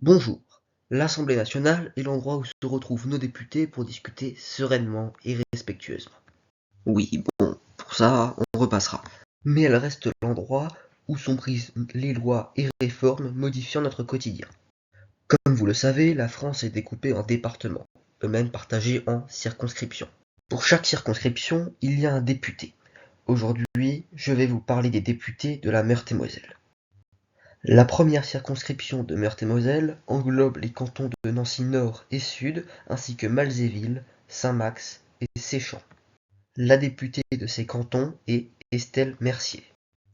Bonjour. L'Assemblée nationale est l'endroit où se retrouvent nos députés pour discuter sereinement et respectueusement. Oui, bon, pour ça, on repassera. Mais elle reste l'endroit où sont prises les lois et réformes modifiant notre quotidien. Comme vous le savez, la France est découpée en départements, eux-mêmes partagés en circonscriptions. Pour chaque circonscription, il y a un député. Aujourd'hui, je vais vous parler des députés de la Meurthe-et-Moselle. La première circonscription de Meurthe-et-Moselle englobe les cantons de Nancy-Nord et Sud ainsi que Malzéville, Saint-Max et Séchamps. La députée de ces cantons est Estelle Mercier,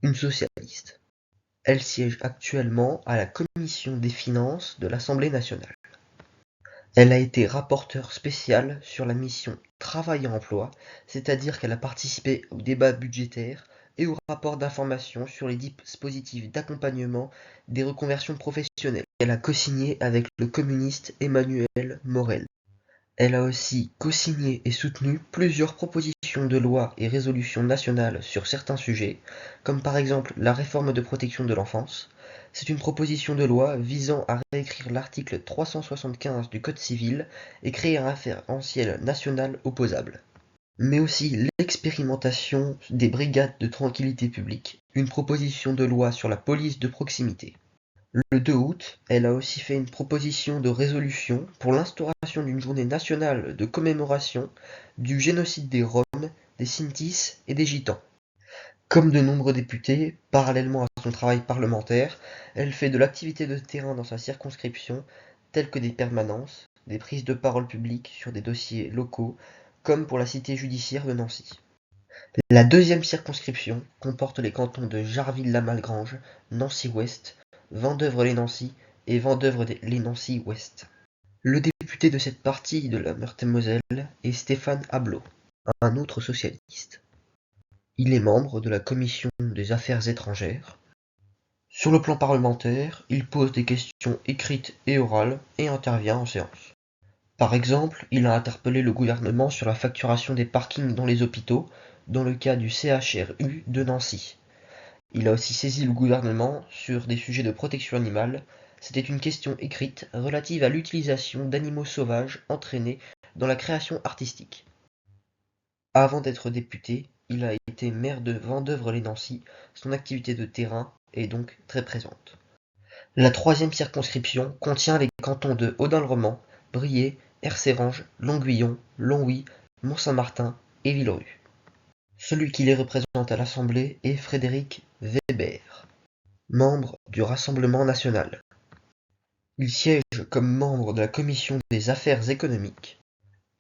une socialiste. Elle siège actuellement à la commission des finances de l'Assemblée nationale. Elle a été rapporteure spéciale sur la mission Travail et emploi, c'est-à-dire qu'elle a participé au débat budgétaire et au rapport d'information sur les dispositifs d'accompagnement des reconversions professionnelles qu'elle a co-signé avec le communiste Emmanuel Morel. Elle a aussi co-signé et soutenu plusieurs propositions de loi et résolutions nationales sur certains sujets, comme par exemple la réforme de protection de l'enfance. C'est une proposition de loi visant à réécrire l'article 375 du Code civil et créer un référentiel national opposable. Mais aussi l'expérimentation des brigades de tranquillité publique, une proposition de loi sur la police de proximité. Le 2 août, elle a aussi fait une proposition de résolution pour l'instauration d'une journée nationale de commémoration du génocide des Roms, des Sintis et des Gitans. Comme de nombreux députés, parallèlement à son travail parlementaire, elle fait de l'activité de terrain dans sa circonscription, telles que des permanences, des prises de parole publiques sur des dossiers locaux, comme pour la cité judiciaire de Nancy. La deuxième circonscription comporte les cantons de Jarville-la-Malgrange, Nancy-Ouest, Vendeuvre-les-Nancy et Vendeuvre-les-Nancy-Ouest. Le député de cette partie de la Meurthe-et-Moselle est Stéphane Ablot, un autre socialiste. Il est membre de la commission des Affaires étrangères. Sur le plan parlementaire, il pose des questions écrites et orales et intervient en séance. Par exemple, il a interpellé le gouvernement sur la facturation des parkings dans les hôpitaux, dans le cas du CHRU de Nancy. Il a aussi saisi le gouvernement sur des sujets de protection animale. C'était une question écrite relative à l'utilisation d'animaux sauvages entraînés dans la création artistique. Avant d'être député, il a été maire de Vendeuvre-les-Nancy. Son activité de terrain est donc très présente. La troisième circonscription contient les cantons de Audun-le-Roman, Briey, Hercérange, Longuillon, Longwy, Mont-Saint-Martin et Villerue. Celui qui les représente à l'Assemblée est Frédéric Weber, membre du Rassemblement national. Il siège comme membre de la commission des affaires économiques.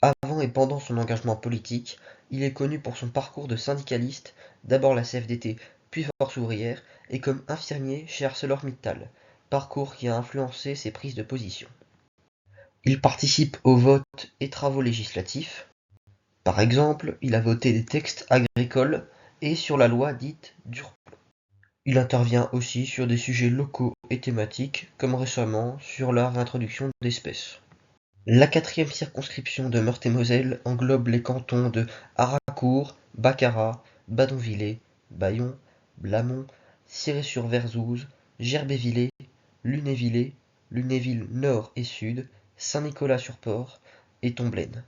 Avant et pendant son engagement politique, il est connu pour son parcours de syndicaliste, d'abord la CFDT, puis Force ouvrière, et comme infirmier chez ArcelorMittal, parcours qui a influencé ses prises de position. Il participe aux votes et travaux législatifs. Par exemple, il a voté des textes agricoles et sur la loi dite Durplot. Il intervient aussi sur des sujets locaux et thématiques, comme récemment sur la réintroduction d'espèces. La quatrième circonscription de Meurthe-et-Moselle englobe les cantons de Haraucourt, Baccarat, Badonviller, Bayon, Blamont, Ciré-sur-Verzouze, Gerbévillers, Lunévillers, Lunéville Nord et Sud, Saint-Nicolas-sur-Port et Tomblaine.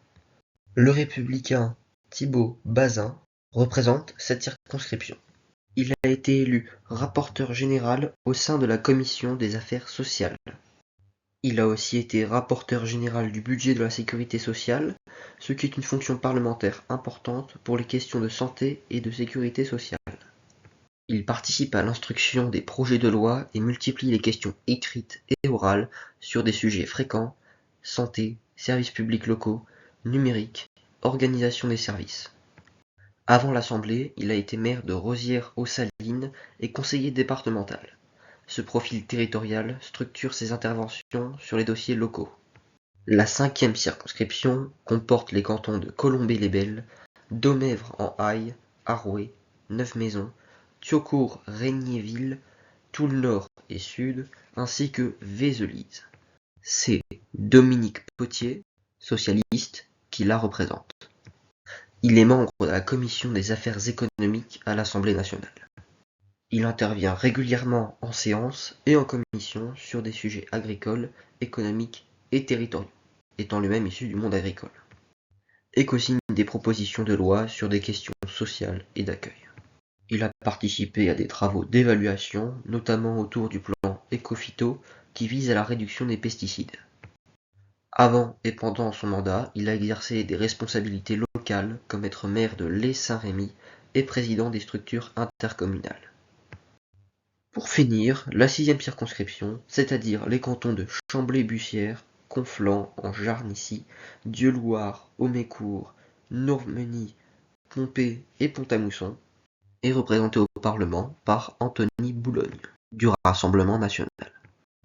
Le républicain Thibault Bazin représente cette circonscription. Il a été élu rapporteur général au sein de la commission des affaires sociales. Il a aussi été rapporteur général du budget de la sécurité sociale, ce qui est une fonction parlementaire importante pour les questions de santé et de sécurité sociale. Il participe à l'instruction des projets de loi et multiplie les questions écrites et orales sur des sujets fréquents: santé, services publics locaux, numérique, organisation des services. Avant l'Assemblée, il a été maire de Rosières-aux-Salines et conseiller départemental. Ce profil territorial structure ses interventions sur les dossiers locaux. La cinquième circonscription comporte les cantons de Colombey-les-Belles, Domèvre-en-Haye, Arouet, Neuf-Maisons, Thiaucourt-Regnéville, Toul-Nord et Sud, ainsi que Vézelise. C'est Dominique Potier, socialiste, qui la représente. Il est membre de la commission des affaires économiques à l'Assemblée nationale. Il intervient régulièrement en séance et en commission sur des sujets agricoles, économiques et territoriaux, étant lui-même issu du monde agricole, et co-signe des propositions de loi sur des questions sociales et d'accueil. Il a participé à des travaux d'évaluation, notamment autour du plan Écophyto qui vise à la réduction des pesticides. Avant et pendant son mandat, il a exercé des responsabilités locales comme être maire de Les-Saint-Rémy et président des structures intercommunales. Pour finir, la 6e circonscription, c'est-à-dire les cantons de Chamblay-Bussière, Conflans, en Jarnissie, Dieulouard, Hamécourt, Nourmeny, Pompée et Pont-à-Mousson, est représentée au Parlement par Anthony Boulogne, du Rassemblement national.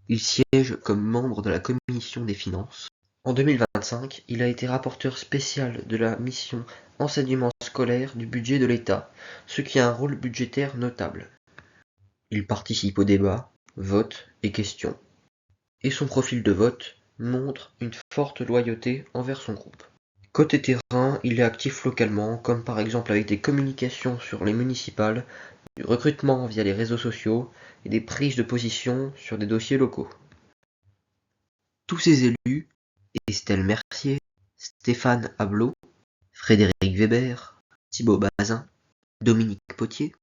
Il siège comme membre de la Commission des finances. En 2025, il a été rapporteur spécial de la mission enseignement scolaire du budget de l'État, ce qui a un rôle budgétaire notable. Il participe aux débats, votes et questions, et son profil de vote montre une forte loyauté envers son groupe. Côté terrain, il est actif localement, comme par exemple avec des communications sur les municipales, du recrutement via les réseaux sociaux et des prises de position sur des dossiers locaux. Tous ces élus, Estelle Mercier, Stéphane Ablot, Frédéric Weber, Thibaut Bazin, Dominique Potier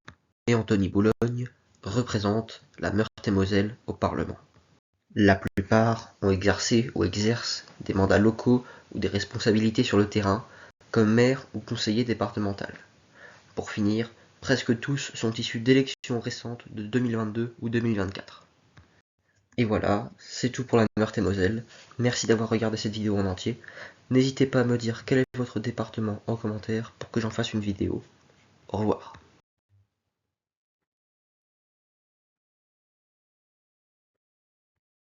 et Anthony Boulogne représentent la Meurthe-et-Moselle au Parlement. La plupart ont exercé ou exercent des mandats locaux ou des responsabilités sur le terrain, comme maire ou conseiller départemental. Pour finir, presque tous sont issus d'élections récentes de 2022 ou 2024. Et voilà, c'est tout pour la Meurthe-et-Moselle. Merci d'avoir regardé cette vidéo en entier. N'hésitez pas à me dire quel est votre département en commentaire pour que j'en fasse une vidéo. Au revoir.